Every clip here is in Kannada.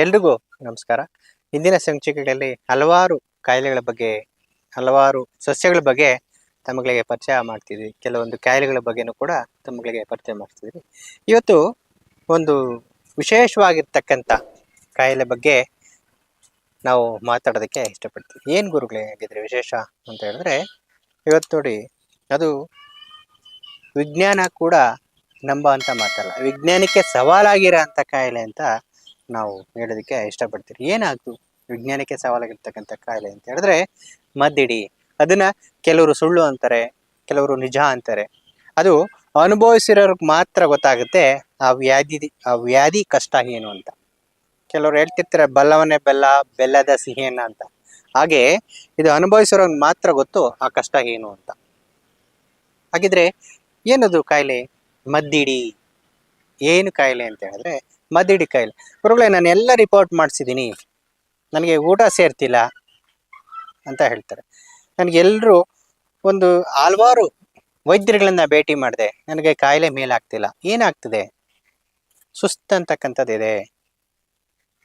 ಎಲ್ರಿಗೂ ನಮಸ್ಕಾರ. ಇಂದಿನ ಸಂಚಿಕೆಗಳಲ್ಲಿ ಹಲವಾರು ಕಾಯಿಲೆಗಳ ಬಗ್ಗೆ, ಹಲವಾರು ಸಸ್ಯಗಳ ಬಗ್ಗೆ ತಮಗೆ ಪರಿಚಯ ಮಾಡ್ತಿದ್ವಿ. ಕೆಲವೊಂದು ಕಾಯಿಲೆಗಳ ಬಗ್ಗೆನೂ ಕೂಡ ತಮಗೆ ಪರಿಚಯ ಮಾಡ್ತಿದ್ವಿ. ಇವತ್ತು ಒಂದು ವಿಶೇಷವಾಗಿರ್ತಕ್ಕಂಥ ಕಾಯಿಲೆ ಬಗ್ಗೆ ನಾವು ಮಾತಾಡೋದಕ್ಕೆ ಇಷ್ಟಪಡ್ತೀವಿ. ಏನು ಗುರುಗಳೇ ಆಗಿದ್ರೆ ವಿಶೇಷ ಅಂತ ಹೇಳಿದ್ರೆ, ಇವತ್ತು ನೋಡಿ, ಅದು ವಿಜ್ಞಾನ ಕೂಡ ನಂಬೋ ಅಂತ ಮಾತಲ್ಲ, ವಿಜ್ಞಾನಕ್ಕೆ ಸವಾಲಾಗಿರೋ ಅಂಥ ಕಾಯಿಲೆ ಅಂತ ನಾವು ಹೇಳೋದಕ್ಕೆ ಇಷ್ಟಪಡ್ತೀವಿ. ಏನಾಯ್ತು ವಿಜ್ಞಾನಕ್ಕೆ ಸವಾಲಾಗಿರ್ತಕ್ಕಂಥ ಕಾಯಿಲೆ ಅಂತ ಹೇಳಿದ್ರೆ ಮದ್ದಿಡಿ. ಅದನ್ನ ಕೆಲವರು ಸುಳ್ಳು ಅಂತಾರೆ, ಕೆಲವರು ನಿಜ ಅಂತಾರೆ. ಅದು ಅನುಭವಿಸಿರೋರ್ಗೆ ಮಾತ್ರ ಗೊತ್ತಾಗುತ್ತೆ ಆ ವ್ಯಾಧಿ ಕಷ್ಟ ಏನು ಅಂತ. ಕೆಲವರು ಹೇಳ್ತಿರ್ತಾರೆ ಬಲ್ಲವನ್ನೇ ಬೆಲ್ಲ, ಬೆಲ್ಲದ ಸಿಹಿಯನ್ನ ಅಂತ. ಹಾಗೆ ಇದು ಅನುಭವಿಸಿರೋರ್ಗೆ ಮಾತ್ರ ಗೊತ್ತು ಆ ಕಷ್ಟ ಏನು ಅಂತ. ಹಾಗಿದ್ರೆ ಏನದು ಕಾಯಿಲೆ? ಮದ್ದಿಡಿ. ಏನು ಕಾಯಿಲೆ ಅಂತ ಹೇಳಿದ್ರೆ ಮದ್ದಿಡಿ ಕಾಯಿಲೆ. ಗುರುಗಳೇ, ನಾನು ಎಲ್ಲ ರಿಪೋರ್ಟ್ ಮಾಡಿಸಿದ್ದೀನಿ, ನನಗೆ ಊಟ ಸೇರ್ತಿಲ್ಲ ಅಂತ ಹೇಳ್ತಾರೆ. ನನಗೆಲ್ಲರೂ ಒಂದು ಹಲವಾರು ವೈದ್ಯರುಗಳನ್ನ ಭೇಟಿ ಮಾಡಿದೆ, ನನಗೆ ಕಾಯಿಲೆ ಮೇಲಾಗ್ತಿಲ್ಲ. ಏನಾಗ್ತದೆ? ಸುಸ್ತಂತಕ್ಕಂಥದ್ದಿದೆ.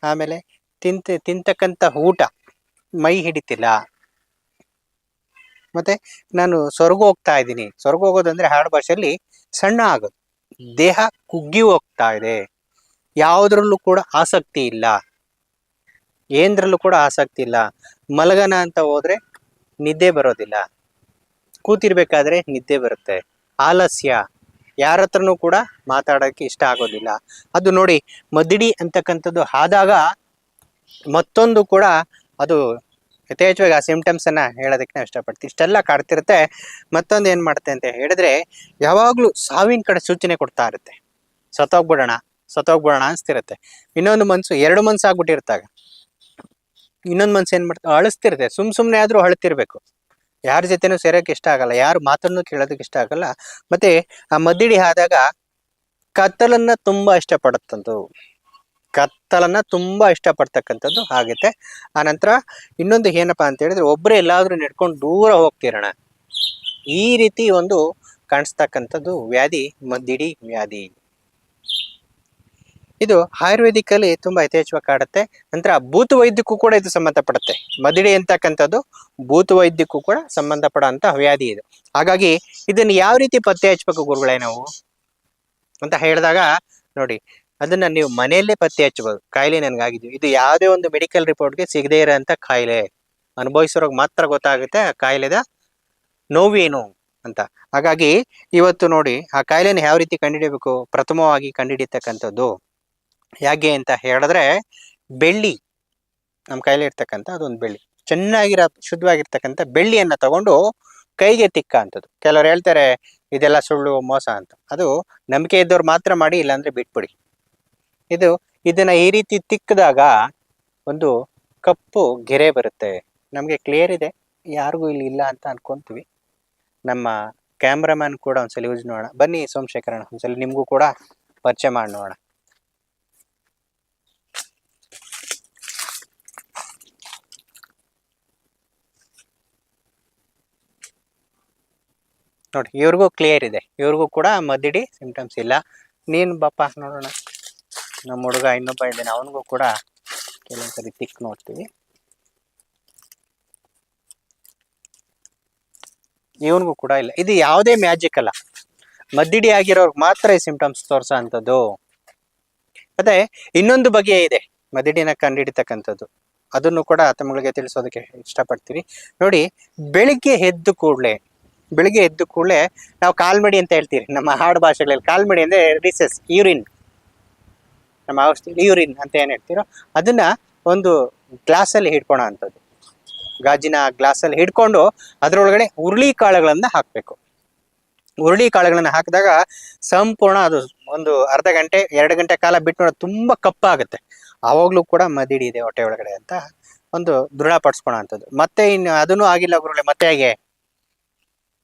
ಆಮೇಲೆ ತಿಂತಕ್ಕಂಥ ಊಟ ಮೈ ಹಿಡಿತಿಲ್ಲ. ಮತ್ತೆ ನಾನು ಸ್ವರ್ಗ ಹೋಗ್ತಾ ಇದ್ದೀನಿ. ಸ್ವರ್ಗ ಹೋಗೋದಂದ್ರೆ ಹಾಡು ಭಾಷೆಯಲ್ಲಿ ಸಣ್ಣ ಆಗೋದು. ದೇಹ ಕುಗ್ಗಿ ಹೋಗ್ತಾ ಇದೆ. ಯಾವುದ್ರಲ್ಲೂ ಕೂಡ ಆಸಕ್ತಿ ಇಲ್ಲ, ಏನದ್ರಲ್ಲೂ ಕೂಡ ಆಸಕ್ತಿ ಇಲ್ಲ. ಮಲಗನ ಅಂತ ಹೋದ್ರೆ ನಿದ್ದೆ ಬರೋದಿಲ್ಲ, ಕೂತಿರ್ಬೇಕಾದ್ರೆ ನಿದ್ದೆ ಬರುತ್ತೆ. ಆಲಸ್ಯ, ಯಾರ ಹತ್ರನೂ ಕೂಡ ಮಾತಾಡೋಕ್ಕೆ ಇಷ್ಟ ಆಗೋದಿಲ್ಲ. ಅದು ನೋಡಿ, ಮದ್ದಿಡಿ ಅಂತಕ್ಕಂಥದ್ದು ಆದಾಗ ಮತ್ತೊಂದು ಕೂಡ ಅದು ಯಥೇಚ್ಛವಾಗಿ ಆ ಸಿಂಪ್ಟಮ್ಸ್ ಅನ್ನ ಹೇಳೋದಕ್ಕೆ ನಾವು ಇಷ್ಟಪಡ್ತೀವಿ. ಇಷ್ಟೆಲ್ಲ ಕಾಡ್ತಿರುತ್ತೆ. ಮತ್ತೊಂದು ಏನ್ ಮಾಡುತ್ತೆ ಅಂತ ಹೇಳಿದ್ರೆ, ಯಾವಾಗ್ಲೂ ಸಾವಿನ ಕಡೆ ಸೂಚನೆ ಕೊಡ್ತಾ ಇರುತ್ತೆ. ಸತ್ತೋಗ್ಬಿಡೋಣ ಅನ್ಸ್ತಿರುತ್ತೆ. ಇನ್ನೊಂದು ಮನ್ಸು, ಎರಡು ಮನ್ಸು ಆಗ್ಬಿಟ್ಟಿರ್ತಾಗ. ಇನ್ನೊಂದು ಮನ್ಸು ಏನ್ ಮಾಡ್ತಾ ಅಳಿಸ್ತಿರುತ್ತೆ. ಸುಮ್ನೆ ಆದ್ರೂ ಅಳ್ತಿರ್ಬೇಕು. ಯಾರ ಜೊತೆನೂ ಸೇರೋಕೆ ಇಷ್ಟ ಆಗಲ್ಲ, ಯಾರು ಮಾತನ್ನು ಕೇಳೋದಕ್ಕೆ ಇಷ್ಟ ಆಗಲ್ಲ. ಮತ್ತೆ ಆ ಮದ್ದಿಡಿ ಆದಾಗ ಕತ್ತಲನ್ನ ತುಂಬಾ ಇಷ್ಟಪಡ್ತಕ್ಕಂಥದ್ದು ಆಗುತ್ತೆ. ಆನಂತರ ಇನ್ನೊಂದು ಏನಪ್ಪಾ ಅಂತ ಹೇಳಿದ್ರೆ, ಒಬ್ಬರೇ ಎಲ್ಲಾದ್ರೂ ನಡ್ಕೊಂಡು ದೂರ ಹೋಗ್ತಿರೋಣ, ಈ ರೀತಿ ಒಂದು ಕಾಣಿಸ್ತಕ್ಕಂಥದ್ದು ವ್ಯಾಧಿ ಮದ್ದಿಡಿ ವ್ಯಾಧಿ. ಇದು ಆಯುರ್ವೇದಿಕ್ ಅಲ್ಲಿ ತುಂಬಾ ಯಥೇಚ್ಛವಾಗಿ ಕಾಡುತ್ತೆ. ನಂತರ ಭೂತ ವೈದ್ಯಕ್ಕೂ ಕೂಡ ಇದು ಸಂಬಂಧಪಡುತ್ತೆ. ಮದ್ದಿಡಿ ಅಂತಕ್ಕಂಥದ್ದು ಭೂತ ವೈದ್ಯಕ್ಕೂ ಕೂಡ ಸಂಬಂಧಪಡುವಂತ ವ್ಯಾಧಿ ಇದು. ಹಾಗಾಗಿ ಇದನ್ನ ಯಾವ ರೀತಿ ಪತ್ತೆ ಹಚ್ಚಬೇಕು ಗುರುಗಳೇ ನಾವು ಅಂತ ಹೇಳಿದಾಗ, ನೋಡಿ, ಅದನ್ನ ನೀವು ಮನೆಯಲ್ಲೇ ಪತ್ತೆ ಹಚ್ಚಬಹುದು. ಕಾಯಿಲೆ ನನ್ಗಾಗಿದ್ವಿ, ಇದು ಯಾವುದೇ ಒಂದು ಮೆಡಿಕಲ್ ರಿಪೋರ್ಟ್ಗೆ ಸಿಗದೇ ಇರೋಂಥ ಕಾಯಿಲೆ. ಅನುಭವಿಸೋರ್ಗೆ ಮಾತ್ರ ಗೊತ್ತಾಗುತ್ತೆ ಆ ಕಾಯಿಲೆದ ನೋವೇನು ಅಂತ. ಹಾಗಾಗಿ ಇವತ್ತು ನೋಡಿ, ಆ ಕಾಯಿಲೆನ ಯಾವ ರೀತಿ ಕಂಡುಹಿಡಿಯಬೇಕು? ಪ್ರಥಮವಾಗಿ ಕಂಡುಹಿಡಿಯತಕ್ಕಂಥದ್ದು ಹೇಗೆ ಅಂತ ಹೇಳಿದ್ರೆ, ಬೆಳ್ಳಿ, ನಮ್ಮ ಕೈಲಿ ಇರ್ತಕ್ಕಂಥ ಅದೊಂದು ಬೆಳ್ಳಿ, ಚೆನ್ನಾಗಿರೋ ಶುದ್ಧವಾಗಿರ್ತಕ್ಕಂಥ ಬೆಳ್ಳಿಯನ್ನ ತಗೊಂಡು ಕೈಗೆ ತಿಕ್ಕ ಅಂತದ್ದು. ಕೆಲವ್ರು ಹೇಳ್ತಾರೆ ಇದೆಲ್ಲ ಸುಳ್ಳು ಮೋಸ ಅಂತ. ಅದು ನಂಬಿಕೆ ಇದ್ದವ್ರು ಮಾತ್ರ ಮಾಡಿ, ಇಲ್ಲಾಂದ್ರೆ ಬಿಟ್ಬಿಡಿ. ಇದನ್ನ ಈ ರೀತಿ ತಿಕ್ಕಿದಾಗ ಒಂದು ಕಪ್ಪು ಗೆರೆ ಬರುತ್ತೆ. ನಮ್ಗೆ ಕ್ಲಿಯರ್ ಇದೆ, ಯಾರಿಗೂ ಇಲ್ಲಿ ಇಲ್ಲ ಅಂತ ಅನ್ಕೊಂತೀವಿ. ನಮ್ಮ ಕ್ಯಾಮ್ರಾಮನ್ ಕೂಡ ಒಂದ್ಸಲ ಯೂಸ್ ನೋಡೋಣ ಬನ್ನಿ. ಸೋಮಶೇಖರಣ, ಒಂದ್ಸಲ ನಿಮ್ಗೂ ಕೂಡ ಪರಿಚಯ ಮಾಡಿ ನೋಡೋಣ. ನೋಡಿ, ಇವ್ರಿಗೂ ಕ್ಲಿಯರ್ ಇದೆ, ಇವ್ರಿಗೂ ಕೂಡ ಮದ್ದಿಡಿ ಸಿಂಪ್ಟಮ್ಸ್ ಇಲ್ಲ. ನೀನು ಬಾಪ ನೋಡೋಣ. ನಮ್ಮ ಹುಡುಗ ಇನ್ನೊಬ್ಬ ಇದ್ದಾನೆ, ಅವನಿಗೂ ಕೂಡ ಕೆಲವೊಂದ್ಸರಿ ತಿಕ್ ನೋಡ್ತೀವಿ. ಇವನಿಗೂ ಕೂಡ ಇಲ್ಲ. ಇದು ಯಾವುದೇ ಮ್ಯಾಜಿಕ್ ಅಲ್ಲ, ಮದ್ದಿಡಿ ಆಗಿರೋರ್ಗೆ ಮಾತ್ರ ಈ ಸಿಂಪ್ಟಮ್ಸ್ ತೋರ್ಸೋ ಅಂಥದ್ದು. ಮತ್ತೆ ಇನ್ನೊಂದು ಬಗೆ ಇದೆ ಮದ್ದಿಡಿನ ಕಂಡುಹಿಡಿತಕ್ಕಂಥದ್ದು, ಅದನ್ನು ಕೂಡ ತಮಗೆ ತಿಳಿಸೋದಕ್ಕೆ ಇಷ್ಟಪಡ್ತೀವಿ. ನೋಡಿ, ಬೆಳಿಗ್ಗೆ ಎದ್ದು ಕೂಡಲೇ ನಾವು ಕಾಲ್ಮಡಿ ಅಂತ ಹೇಳ್ತೀವಿ. ನಮ್ಮ ಹಾಡು ಭಾಷೆಗಳಲ್ಲಿ ಕಾಲ್ಮಡಿ ಅಂದ್ರೆ ರಿಸೆಸ್, ಯೂರಿನ್, ನಮ್ಮ ಔಷಧಿ ಯೂರಿನ್ ಅಂತ ಏನ್ ಹೇಳ್ತೀರೋ ಅದನ್ನ ಒಂದು ಗ್ಲಾಸಲ್ಲಿ ಹಿಡ್ಕೊಳ ಅಂಥದ್ದು. ಗಾಜಿನ ಗ್ಲಾಸಲ್ಲಿ ಹಿಡ್ಕೊಂಡು ಅದರೊಳಗಡೆ ಹುರುಳಿ ಕಾಳುಗಳನ್ನ ಹಾಕ್ಬೇಕು. ಹುರುಳಿ ಕಾಳುಗಳನ್ನ ಹಾಕಿದಾಗ ಸಂಪೂರ್ಣ ಅದು ಒಂದು ಅರ್ಧ ಗಂಟೆ 2 ಗಂಟೆ ಕಾಲ ಬಿಟ್ಟು ನೋಡೋದು ತುಂಬಾ ಕಪ್ಪಾಗುತ್ತೆ. ಆವಾಗ್ಲೂ ಕೂಡ ಮದ್ದಿಡಿ ಇದೆ ಹೊಟ್ಟೆ ಒಳಗಡೆ ಅಂತ ಒಂದು ದೃಢಪಡಿಸ್ಕೊಳ ಅಂಥದ್ದು. ಮತ್ತೆ ಇನ್ನು ಅದನ್ನೂ ಆಗಿಲ್ಲ ಗುರುಗಳೇ, ಮತ್ತೆ ಹೇಗೆ?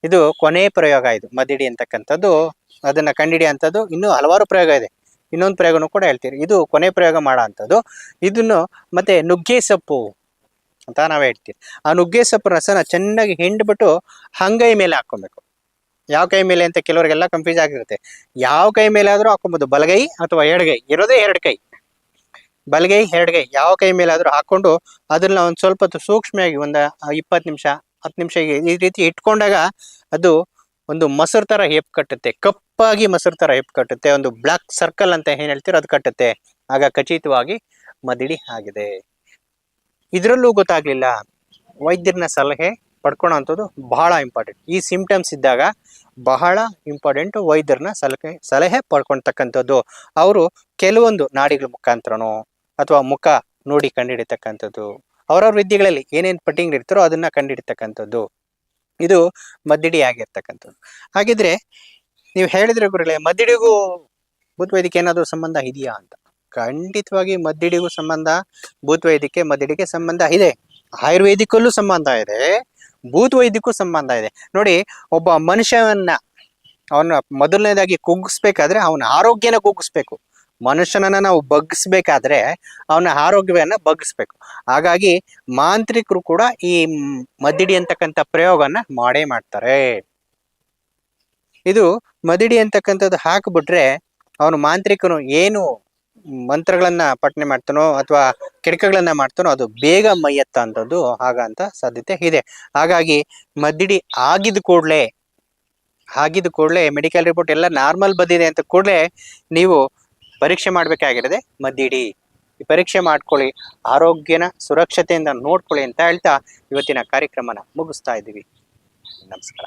ಇದು ಕೊನೆ ಪ್ರಯೋಗ. ಇದು ಮದ್ದಿಡಿ ಅಂತಕ್ಕಂಥದ್ದು, ಅದನ್ನ ಕಂಡುಹಿಡಿಯುವಂಥದ್ದು ಇನ್ನೂ ಹಲವಾರು ಪ್ರಯೋಗ ಇದೆ. ಇನ್ನೊಂದು ಪ್ರಯೋಗನೂ ಕೂಡ ಹೇಳ್ತೀರಿ. ಇದು ಕೊನೆ ಪ್ರಯೋಗ ಮಾಡೋ ಅಂಥದ್ದು. ಇದನ್ನು ಮತ್ತೆ ನುಗ್ಗೆ ಸೊಪ್ಪು ಅಂತ ನಾವ್ ಹೇಳ್ತೀವಿ. ಆ ನುಗ್ಗೆ ಸೊಪ್ಪು ರಸನ ಚೆನ್ನಾಗಿ ಹಿಂಡ್ಬಿಟ್ಟು ಅಂಗೈ ಮೇಲೆ ಹಾಕೊಬೇಕು. ಯಾವ ಕೈ ಮೇಲೆ ಅಂತ ಕೆಲವರಿಗೆಲ್ಲ ಕನ್ಫ್ಯೂಸ್ ಆಗಿರುತ್ತೆ. ಯಾವ ಕೈ ಮೇಲೆ ಆದ್ರೂ ಹಾಕೊಬಹುದು, ಬಲಗೈ ಅಥವಾ ಎಡಗೈ, ಇರೋದೇ 2 ಕೈ. ಬಲಗೈ ಎಡಗೈ ಯಾವ ಕೈ ಮೇಲಾದ್ರೂ ಹಾಕೊಂಡು ಅದನ್ನ ಒಂದ್ ಸ್ವಲ್ಪ ಹೊತ್ತು ಸೂಕ್ಷ್ಮವಾಗಿ ಒಂದು 20 ನಿಮಿಷ 10 ನಿಮಿಷ ಈ ರೀತಿ ಇಟ್ಕೊಂಡಾಗ ಅದು ಒಂದು ಮೊಸರು ತರ ಹೆಪ್ ಕಟ್ಟುತ್ತೆ, ಕಪ್ಪಾಗಿ ಮೊಸರು ತರ ಹೆಪ್ ಕಟ್ಟುತ್ತೆ, ಒಂದು ಬ್ಲಾಕ್ ಸರ್ಕಲ್ ಅಂತ ಏನ್ ಹೇಳ್ತೀರೋ ಅದು ಕಟ್ಟುತ್ತೆ. ಆಗ ಖಚಿತವಾಗಿ ಮದಿಡಿ ಆಗಿದೆ. ಇದ್ರಲ್ಲೂ ಗೊತ್ತಾಗ್ಲಿಲ್ಲ, ವೈದ್ಯರನ್ನ ಸಲಹೆ ಪಡ್ಕೊಳ್ಳೋಂಥದ್ದು ಬಹಳ ಇಂಪಾರ್ಟೆಂಟ್. ಈ ಸಿಂಪ್ಟಮ್ಸ್ ಇದ್ದಾಗ ಬಹಳ ಇಂಪಾರ್ಟೆಂಟ್ ವೈದ್ಯರನ್ನ ಸಲಹೆ ಪಡ್ಕೊಳ್ತಕ್ಕಂಥದ್ದು. ಅವರು ಕೆಲವೊಂದು ನಾಡಿಗಳ ಮುಖಾಂತರನೋ ಅಥವಾ ಮುಖ ನೋಡಿ ಕಂಡುಹಿಡಿತಕ್ಕಂಥದ್ದು, ಅವರವ್ರ ವಿದ್ಯೆಗಳಲ್ಲಿ ಏನೇನು ಪಟ್ಟಿಂಗ್ ಇರ್ತಾರೋ ಅದನ್ನ ಕಂಡುಹಿಡಿತಕ್ಕಂಥದ್ದು, ಇದು ಮದ್ದಿಡಿ ಆಗಿರ್ತಕ್ಕಂಥದ್ದು. ಹಾಗಿದ್ರೆ ನೀವು ಹೇಳಿದ್ರೆ ಗುರುಗಳೇ, ಮದ್ದಿಡಿಗೂ ಭೂತವೈದ್ಯಕ್ಕೆ ಏನಾದರೂ ಸಂಬಂಧ ಇದೆಯಾ ಅಂತ. ಖಂಡಿತವಾಗಿ ಮದ್ದಿಡಿಗೂ ಸಂಬಂಧ, ಭೂತವೈದ್ಯಕ್ಕೆ ಮದ್ದಿಡಿಗೆ ಸಂಬಂಧ ಇದೆ. ಆಯುರ್ವೇದಿಕಲ್ಲೂ ಸಂಬಂಧ ಇದೆ, ಭೂತವೈದ್ಯಕ್ಕೂ ಸಂಬಂಧ ಇದೆ. ನೋಡಿ, ಒಬ್ಬ ಮನುಷ್ಯನನ್ನ ಅವನ ಮೊದಲನೇದಾಗಿ ಕುಗ್ಗಿಸ್ಬೇಕಾದ್ರೆ ಅವನ ಆರೋಗ್ಯನ ಕುಗ್ಗಿಸ್ಬೇಕು. ಮನುಷ್ಯನನ್ನ ನಾವು ಬಗ್ಗಿಸ್ಬೇಕಾದ್ರೆ ಅವನ ಆರೋಗ್ಯವನ್ನ ಬಗ್ಗಿಸ್ಬೇಕು. ಹಾಗಾಗಿ ಮಾಂತ್ರಿಕರು ಕೂಡ ಈ ಮದ್ದಿಡಿ ಅಂತಕ್ಕಂಥ ಪ್ರಯೋಗನ ಮಾಡೇ ಮಾಡ್ತಾರೆ. ಇದು ಮದಿಡಿ ಅಂತಕ್ಕಂಥದ್ದು ಹಾಕ್ಬಿಟ್ರೆ ಅವನು ಮಾಂತ್ರಿಕನು ಏನು ಮಂತ್ರಗಳನ್ನ ಪಠನೆ ಮಾಡ್ತಾನೋ ಅಥವಾ ಕಿಡಕಗಳನ್ನ ಮಾಡ್ತಾನೋ ಅದು ಬೇಗ ಮೈಯತ್ತ ಅಂತದ್ದು ಹಾಗಂತ ಸಾಧ್ಯತೆ ಇದೆ. ಹಾಗಾಗಿ ಮದ್ದಿಡಿ ಆಗಿದ ಕೂಡಲೇ ಮೆಡಿಕಲ್ ರಿಪೋರ್ಟ್ ಎಲ್ಲ ನಾರ್ಮಲ್ ಬಂದಿದೆ ಅಂತ ಕೂಡಲೇ ನೀವು ಪರೀಕ್ಷೆ ಮಾಡ್ಬೇಕಾಗಿರೋದೆ ಮದ್ದಿಡಿ. ಈ ಪರೀಕ್ಷೆ ಮಾಡ್ಕೊಳ್ಳಿ, ಆರೋಗ್ಯನ ಸುರಕ್ಷತೆಯಿಂದ ನೋಡ್ಕೊಳ್ಳಿ ಅಂತ ಹೇಳ್ತಾ ಇವತ್ತಿನ ಕಾರ್ಯಕ್ರಮನ ಮುಗಿಸ್ತಾ ಇದ್ದೀವಿ. ನಮಸ್ಕಾರ.